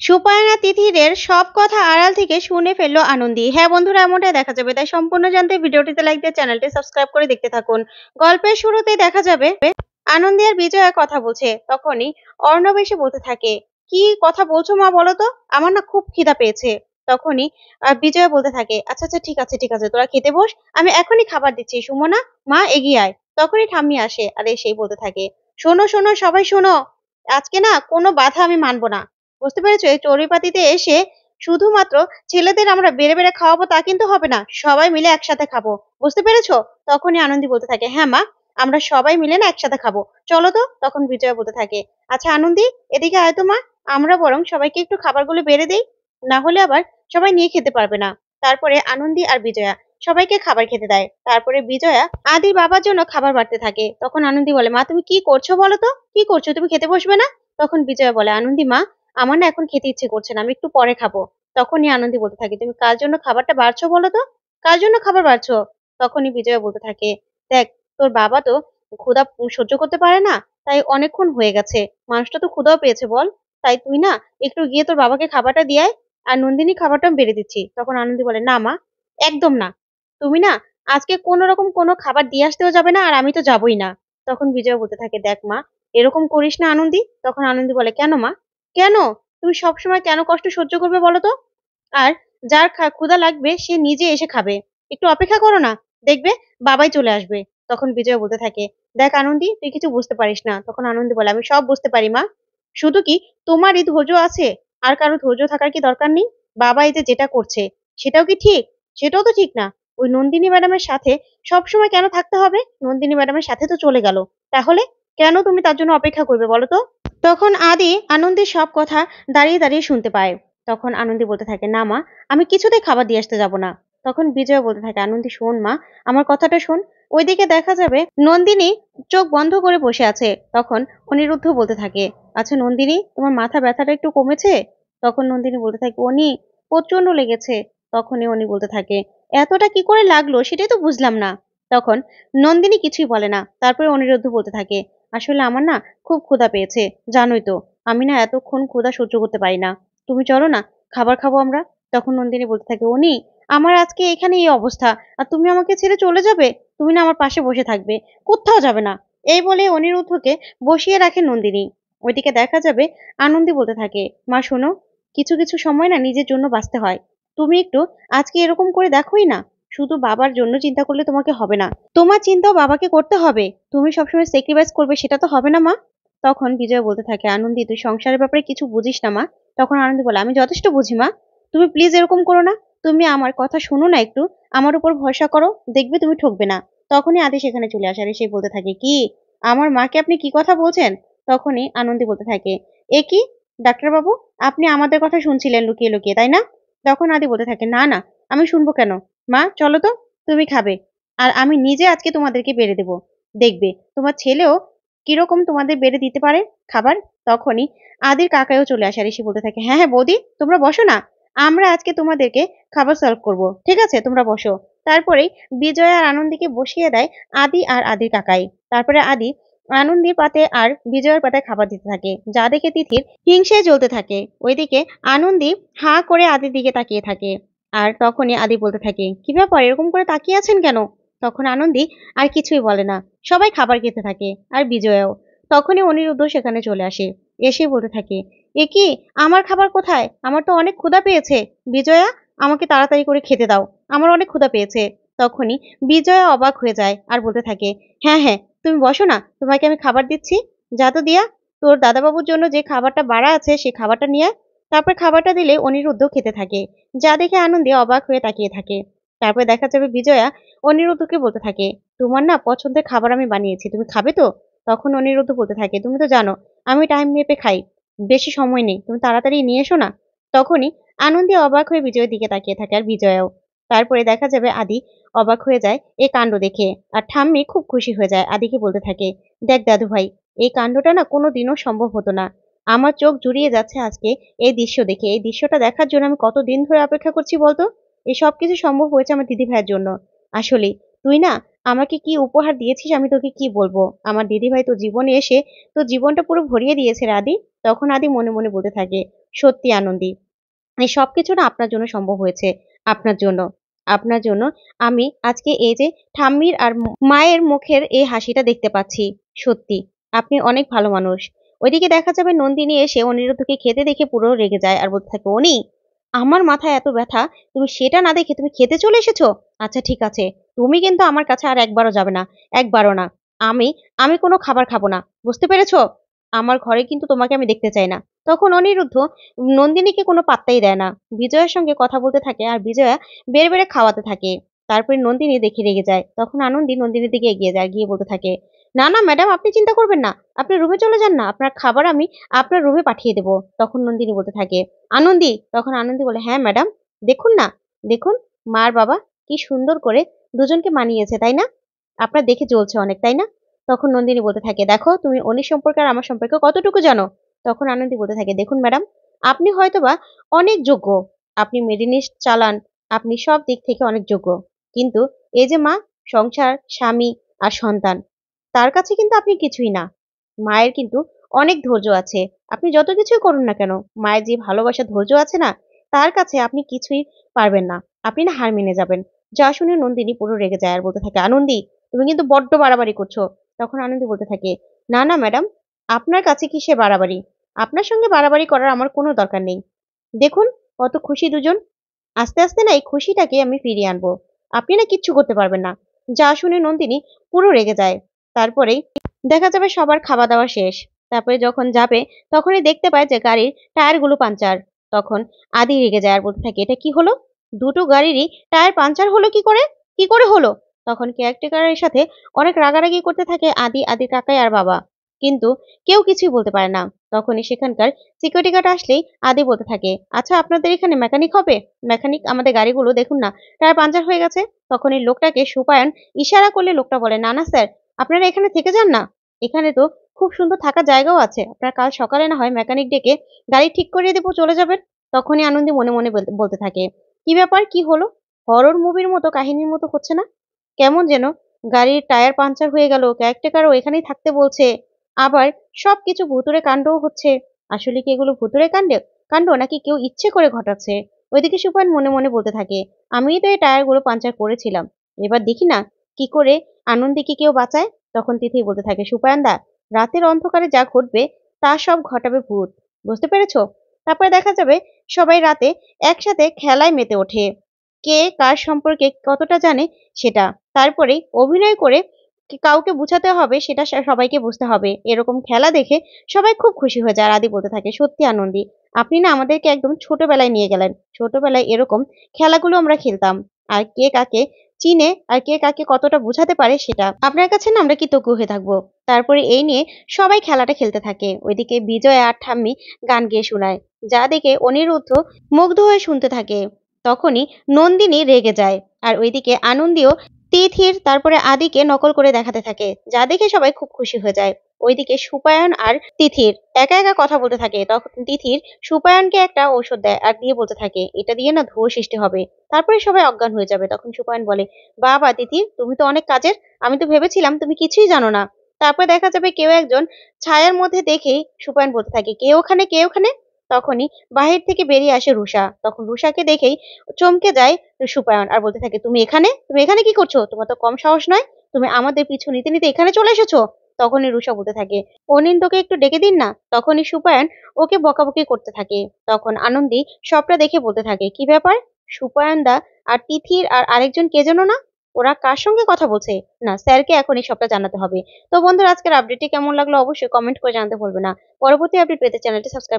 সুপায়না তিথিরের সব কথা আড়াল থেকে শুনে ফেললো আনন্দী। হ্যাঁ বন্ধুরা, এমনটাই দেখা যাবে, তাই সম্পূর্ণ জানতে ভিডিওটিতে লাইক দিয়ে চ্যানেলটি সাবস্ক্রাইব করে দেখতে থাকুন। গল্পের শুরুতেই দেখা যাবে আনন্দী আর বিজয়া কথা বলছে, তখনই অর্ণব এসে বলতে থাকে, কি কথা বলছো মা বলো তো, আমার না খুব খিদা পেয়েছে। তখনই বিজয়া বলতে থাকে, আচ্ছা আচ্ছা ঠিক আছে ঠিক আছে, তোরা খেতে বস, আমি এখনই খাবার দিচ্ছি, সুমনা মা এগিয়ে আয়। তখনই ঠাম্মি আসে আর এসেই বলতে থাকে, শোনো শোনো সবাই শোনো, আজকে না কোনো বাধা আমি মানবো না, বুঝতে পেরেছো? এই চড়ুইপাতিতে এসে শুধুমাত্র ছেলেদের আমরা বেড়ে বেড়ে খাওয়াবো তা কিন্তু হবে না, সবাই মিলে একসাথে খাবো, বুঝতে পেরেছো? তখনই আনন্দী বলতে থাকে, হ্যাঁ মা, আমরা সবাই মিলে না একসাথে খাবো, চলো তো। তখন বিজয়া বলতে থাকে, আচ্ছা আনন্দী এদিকে আয় তো মা, আমরা বরং সবাইকে একটু খাবারগুলো বেড়ে দেই, না হলে আবার সবাই নিয়ে খেতে পারবে না। তারপরে আনন্দী আর বিজয়া সবাইকে খাবার খেতে দেয়। তারপরে বিজয়া আদির বাবার জন্য খাবার বাড়তে থাকে। তখন আনন্দী বলে, মা তুমি কি করছো বলো তো, কি করছো, তুমি খেতে বসবে না? তখন বিজয়া বলে, আনন্দী মা, আমার না এখন খেতে ইচ্ছে করছে না, আমি একটু পরে খাবো। তখনই আনন্দী বলতে থাকে, তুমি কার জন্য খাবারটা বাড়ছো বলো তো, কার জন্য খাবার বাড়ছো? তখনই বিজয়া বলতে থাকে, দেখ, তোর বাবা তো ক্ষুধা সহ্য করতে পারে না, তাই অনেকক্ষণ হয়ে গেছে, মানুষটা তো ক্ষুধাও পেয়েছে বল, তাই তুই না একটু গিয়ে তোর বাবাকে খাবারটা দিয়ে আয়, আর নন্দিনী খাবারটা আমি বেড়ে দিচ্ছি। তখন আনন্দী বলে, না মা, একদম না, তুমি না আজকে কোনো রকম কোনো খাবার দিয়ে আসতেও যাবে না, আর আমি তো যাবই না। তখন বিজয় বলতে থাকে, দেখ মা, এরকম করিস না আনন্দী। তখন আনন্দী বলে, কেন মা, কেন, তুমি সবসময় কেন কষ্ট সহ্য করবে বলো তো? আর যার ক্ষুধা লাগবে সে নিজে এসে খাবে, একটু অপেক্ষা করো না, দেখবে বাবাই চলে আসবে। তখন বিজয় বলতে থাকে, দেখ আনন্দী, তুই কিছু বুঝতে পারিস না। তখন আনন্দী বলে, আমি সব বুঝতে পারি মা, শুধু কি তোমারই ধৈর্য আছে, আর কারো ধৈর্য থাকার কি দরকার নেই? বাবা এই যে যেটা করছে সেটাও কি ঠিক? সেটাও তো ঠিক না। ওই নন্দিনী ম্যাডামের সাথে সবসময় কেন থাকতে হবে? নন্দিনী ম্যাডামের সাথে তো চলে গেল, তাহলে কেন তুমি তার জন্য অপেক্ষা করবে বলো তো? তখন আদি আনন্দীর সব কথা দাঁড়িয়ে দাঁড়িয়ে শুনতে পায়। তখন আনন্দী বলতে থাকে, না মা, আমি কিছুতেই খাবার দিয়ে আসতে যাব না। তখন বিজয় বলতে থাকে, আনন্দী শোন মা, আমার কথাটা শোন। ওইদিকে দেখা যাবে নন্দিনী চোখ বন্ধ করে বসে আছে। তখন অনিরুদ্ধ বলতে থাকে, আচ্ছা নন্দিনী, তোমার মাথা ব্যথাটা একটু কমেছে? তখন নন্দিনী বলতে থাকে, অনি, প্রচন্ড লেগেছে। তখনই উনি বলতে থাকে, এতটা কি করে লাগলো সেটাই তো বুঝলাম না। তখন নন্দিনী কিছুই বলে না। তারপরে অনিরুদ্ধ বলতে থাকে, আসলে আমার না খুব ক্ষুধা পেয়েছে, জানোই তো আমি না এতক্ষণ ক্ষুধা সহ্য করতে পারি না, তুমি চলো না খাবার খাবো আমরা। তখন নন্দিনী বলতে থাকে, উনি, আমার আজকে এখানে এই অবস্থা, আর তুমি আমাকে ছেড়ে চলে যাবে? তুমি না আমার পাশে বসে থাকবে, কোথাও যাবে না। এই বলে অনিরুদ্ধকে বসিয়ে রাখে নন্দিনী। ওইদিকে দেখা যাবে আনন্দী বলতে থাকে, মা শোনো, কিছু কিছু সময় না নিজের জন্য বাঁচতে হয়, তুমি একটু আজকে এরকম করে দেখোই না, শুধু বাবার জন্য চিন্তা করলে তোমাকে হবে না, তোমার চিন্তাও বাবাকে করতে হবে, তুমি সবসময় স্যাক্রিফাইস করবে সেটা তো হবে না মা। তখন বিজয় বলতে থাকে, আনন্দী তুই সংসারের ব্যাপারে কিছু বুঝিস না মা। তখন আনন্দী বলে, আমি যথেষ্ট বুঝি মা, তুমি প্লিজ এরকম করো না, তুমি আমার কথা শোনো না একটু, আমার উপর ভরসা করো, দেখবে তুমি ঠকবে না। তখনই আদি সেখানে চলে আসে আর সে বলতে থাকে, কি, আমার মাকে আপনি কি কথা বলছেন? তখনই আনন্দী বলতে থাকে, এ কি ডাক্তারবাবু, আপনি আমাদের কথা শুনছিলেন লুকিয়ে লুকিয়ে তাই না? তখন আদি বলতে থাকে, না না, আমি শুনবো কেন, মা চলো তো, তুমি খাবে, আর আমি নিজে আজকে তোমাদেরকে বেড়ে দেবো, দেখবে তোমার ছেলেও কিরকম তোমাদের বেড়ে দিতে পারে খাবার। তখনই আদির কাকাও চলে আসে আর এসে বলতে থাকে, হ্যাঁ হ্যাঁ বৌদি, তোমরা বসো না, আমরা আজকে তোমাদেরকে খাবার সার্ভ করব, ঠিক আছে তোমরা বসো। তারপরেই বিজয় আর আনন্দীকে বসিয়ে দেয় আদি আর আদির কাকাই। তারপরে আদি আনন্দীর পাতে আর বিজয়ের পাতে খাবার দিতে থাকে, যা দেখে তিথির হিংসে জ্বলতে থাকে। ওইদিকে আনন্দী হাঁ করে আদির দিকে তাকিয়ে থাকে। আর তখনই আদি বলতে থাকে, কি ব্যাপার এরকম করে তাকিয়ে আছেন কেন? তখন আনন্দী আর কিছুই বলে না, সবাই খাবার খেতে থাকে আর বিজয়াও। তখনই অনিরুদ্ধ সেখানে চলে আসে, এসে বলতে থাকে, এ কি, আমার খাবার কোথায়, আমার তো অনেক ক্ষুধা পেয়েছে, বিজয়া আমাকে তাড়াতাড়ি করে খেতে দাও, আমার অনেক ক্ষুধা পেয়েছে। তখনই বিজয়া অবাক হয়ে যায় আর বলতে থাকে, হ্যাঁ হ্যাঁ তুমি বসো না, তোমাকে আমি খাবার দিচ্ছি, যা তো দিয়া, তোর দাদাবাবুর জন্য যে খাবারটা বাড়া আছে সেই খাবারটা নিয়ে আয়। তারপর খাবারটা দিলে অনিরুদ্ধ খেতে থাকে, যা দেখে আনন্দে অবাক হয়ে তাকিয়ে থাকে। তারপরে দেখা যাবে বিজয়া অনিরুদ্ধকে বলতে থাকে, তোমার না পছন্দের খাবার আমি বানিয়েছি, তুমি খাবে তো? তখন অনিরুদ্ধ বলতে থাকে, তুমি তো জানো আমি টাইম মেপে খাই, বেশি সময় নেই, তুমি তাড়াতাড়ি নিয়ে এসো না। তখনই আনন্দী অবাক হয়ে বিজয়ের দিকে তাকিয়ে থাকে আর বিজয়াও। তারপরে দেখা যাবে আদি অবাক হয়ে যায় এই কাণ্ড দেখে, আর ঠাম্মি খুব খুশি হয়ে যায়, আদিকে বলতে থাকে, দেখ দাদু ভাই, এই কাণ্ডটা না কোনো দিনও সম্ভব হতো না, আমার চোখ জুড়িয়ে যাচ্ছে আজকে এই দৃশ্য দেখে, এই দৃশ্যটা দেখার জন্য আমি কতদিন ধরে অপেক্ষা করছি বলতো, এই সব কিছু সম্ভব হয়েছে আমার দিদি ভাইয়ের জন্য। আসলে তুই না আমাকে কি উপহার দিয়েছিস আমি তোকে কি বলবো। আমার দিদিভাই তোর জীবনে এসে তোর জীবনটা পুরো ভরিয়ে দিয়েছে রে আদি। তখন আদি মনে মনে বলতে থাকে, সত্যি আনন্দী, এই সবকিছু না আপনার জন্য সম্ভব হয়েছে। আপনার জন্য, আপনার জন্য আমি আজকে এই যে ঠাম্মির আর মায়ের মুখের এই হাসিটা দেখতে পাচ্ছি। সত্যি আপনি অনেক ভালো মানুষ। ওইদিকে দেখা যাবে নন্দিনী এসে অনিরুদ্ধকে খেতে দেখে পুরো রেগে যায় আর বলতে থাকে, অনি, আমার মাথায় এত ব্যথা, তুমি সেটা না দেখে তুমি খেতে চলে এসেছো। আচ্ছা ঠিক আছে, তুমি কিন্তু আমার কাছে আর একবারও যাবে না, একবারও না। আমি আমি কোনো খাবার খাবো না, বুঝতে পেরেছো? আমার ঘরে কিন্তু তোমাকে আমি দেখতে চাই না। তখন অনিরুদ্ধ নন্দিনীকে কোনো পাত্তাই দেয় না। বিজয়ার সঙ্গে কথা বলতে থাকে আর বিজয়া বেড়ে বেড়ে খাওয়াতে থাকে। তারপরে নন্দিনী দেখে রেগে যায়। তখন আনন্দী নন্দিনীর দিকে এগিয়ে যায়, গিয়ে বলতে থাকে, না না ম্যাডাম, আপনি চিন্তা করবেন না, আপনি রুমে চলে যান না, আপনার খাবার আমি আপনার রুমে পাঠিয়ে দেবো। তখন নন্দিনী বলতে থাকে, আনন্দী, তখন আনন্দী বলে, হ্যাঁ ম্যাডাম, দেখুন না, দেখুন মার বাবা কি সুন্দর করে দুজনকে মানিয়েছে, তাই না? আপনার দেখে চলছে অনেক, তাই না? তখন নন্দিনী বলতে থাকে, দেখো তুমি অনির সম্পর্কে আর আমার সম্পর্কে কতটুকু জানো। তখন আনন্দী বলতে থাকে, দেখুন ম্যাডাম, আপনি হয়তোবা অনেক যোগ্য, আপনি মেডিনিস চালান, আপনি সব দিক থেকে অনেক যোগ্য, কিন্তু এই যে মা, সংসার, স্বামী আর সন্তান, তার কাছে কিন্তু আপনি কিছুই না। মায়ের কিন্তু অনেক ধৈর্য আছে, আপনি যত কিছুই করুন না কেন, মায়ের যে ভালোবাসা ধৈর্য আছে না, তার কাছে আপনি কিছুই পারবেন না, আপনি না হার মেনে যাবেন। যা শুনে নন্দিনী পুরো রেগে যায় আর বলতে থাকে, আনন্দী, তুমি কিন্তু বড্ড বাড়াবাড়ি করছো। তখন আনন্দী বলতে থাকে, না না ম্যাডাম, আপনার কাছে কিসে বাড়াবাড়ি, আপনার সঙ্গে বাড়াবাড়ি করার আমার কোনো দরকার নেই। দেখুন কত খুশি দুজন, আস্তে আস্তে না এই খুশিটাকে আমি ফিরিয়ে আনবো, আপনি না কিচ্ছু করতে পারবেন না। যা শুনে নন্দিনী পুরো রেগে যায়। তারপরেই দেখা যাবে সবার খাওয়া দাওয়া শেষ। তারপরে যখন যাবে তখনই দেখতে পায় যে গাড়ির টায়ারগুলো পাঞ্চার। তখন আদি রেগে যায় আর বলতে থাকে, এটা কি হলো, দুটো গাড়িরই টায়ার পাঞ্চার হলো কি করে, কি করে হলো? তখন কেয়ারটেকারের সাথে অনেক রাগারাগি করতে থাকে আদি, আদির কাকাই আর বাবা, কিন্তু কেউ কিছুই বলতে পারে না। তখনই সেখানকার সিকিউরিটি গার্ড আসলেই আদি বলতে থাকে, আচ্ছা আপনাদের এখানে মেকানিক হবে, মেকানিক, আমাদের গাড়িগুলো দেখুন না টায়ার পাঞ্চার হয়ে গেছে। তখন এই লোকটাকে সুপায়ন ইশারা করলে লোকটা বলে, না না স্যার, আপনারা এখানে থেকে যান না, এখানে তো খুব সুন্দর থাকার জায়গাও আছে, আপনারা কাল সকালে না হয় মেকানিক ডেকে গাড়ি ঠিক করিয়ে দেবো, চলে যাবেন। তখনই আনন্দী মনে মনে বলতে থাকে, কি ব্যাপার, কি হলো, হরর মুভির মতো কাহিনীর মতো হচ্ছে না, কেমন যেন গাড়ির টায়ার পাঞ্চার হয়ে গেল, কেয়ারটেকারও এখানেই থাকতে বলছে, আবার সবকিছু ভুতুড়ে কাণ্ডও হচ্ছে। আসলে কি এগুলো ভুতুড়ে কাণ্ড নাকি কেউ ইচ্ছে করে ঘটাচ্ছে? ওইদিকে সুপান মনে মনে বলতে থাকে, আমিই তো এই টায়ারগুলো পাঞ্চার করেছিলাম, এবার দেখি না কি করে আনন্দীকে কেউ বাঁচায়। তখন তিথি বলতে থাকে, সুপায়নদা, রাতের অন্ধকারে যা ঘটবে তা সব ঘটাবে ভূত, বুঝতে পেরেছো? তারপরে দেখা যাবে সবাই রাতে একসাথে খেলায় মেতে ওঠে, কে কার সম্পর্কে কতটা জানে সেটা। তারপরে অভিনয় করে কাউকে বুঝাতে হবে সেটা সবাইকে বুঝতে হবে, এরকম খেলা দেখে সবাই খুব খুশি হয়ে যায়। আর আদি বলতে থাকে, সত্যি আনন্দী, আপনি না আমাদেরকে একদম ছোটবেলায় নিয়ে গেলেন, ছোটবেলায় এরকম খেলাগুলো আমরা খেলতাম, আর কে কাকে চিনে আর কে কাকে কতটা বুঝাতে পারে সেটা আপনার কাছে না আমরা কৃতজ্ঞ হয়ে থাকবো। তারপরে এই নিয়ে সবাই খেলাটা খেলতে থাকে। ওইদিকে বিজয় আর ঠাম্মি গান গেয়ে শোনায়, যা দেখে অনিরুদ্ধ মুগ্ধ হয়ে শুনতে থাকে। তখনই নন্দিনী রেগে যায় আর ওইদিকে আনন্দীও তিথির তারপরে আদিকে নকল করে দেখাতে থাকে, যা দেখে সবাই খুব খুশি হয়ে যায়। ওইদিকে সুপায়ন আর তিথির একা একা কথা বলতে থাকে। তখন তিথির সুপায়নকে একটা ঔষধ দেয় আর দিয়ে বলতে থাকে, এটা দিয়ে না ধোঁয়া সৃষ্টি হবে, তারপরে সবাই অজ্ঞান হয়ে যাবে। তখন সুপায়ন বলে, বাবা তিথি, তুমি তো অনেক কাজের, আমি তো ভেবেছিলাম তুমি কিছুই জানো না। তারপরে দেখা যাবে কেউ একজন ছায়ার মধ্যে দেখেই সুপায়ন বলতে থাকে, কে ওখানে, কে ওখানে? তখনই বাহির থেকে বেরিয়ে আসে রুষা। তখন রুষাকে দেখেই চমকে যায় সুপায়ন আর বলতে থাকে, তুমি এখানে, তুমি এখানে কি করছো, তোমার তো কম সাহস নয়, তুমি আমাদের পিছু নিতে নিতে এখানে চলে এসেছো। তখনই রুষা বলতে থাকে, অনিন্দকে একটু ডেকে দিন না। তখনই সুপায়ন ওকে বকাবকি করতে থাকে। তখন আনন্দী সবটা দেখে বলতে থাকে, কি ব্যাপার, সুপায়ন দা আর তিথির আর আরেকজন কে যেন না, ওরা কার সঙ্গে কথা বলছে? না, স্যারকে এখনই সবটা জানাতে হবে। তো বন্ধুরা, আজকের আপডেটটি কেমন লাগলো অবশ্যই কমেন্ট করে জানাতে ভুলবে না। পরবর্তী আপডেট পেতে চ্যানেলটি সাবস্ক্রাইব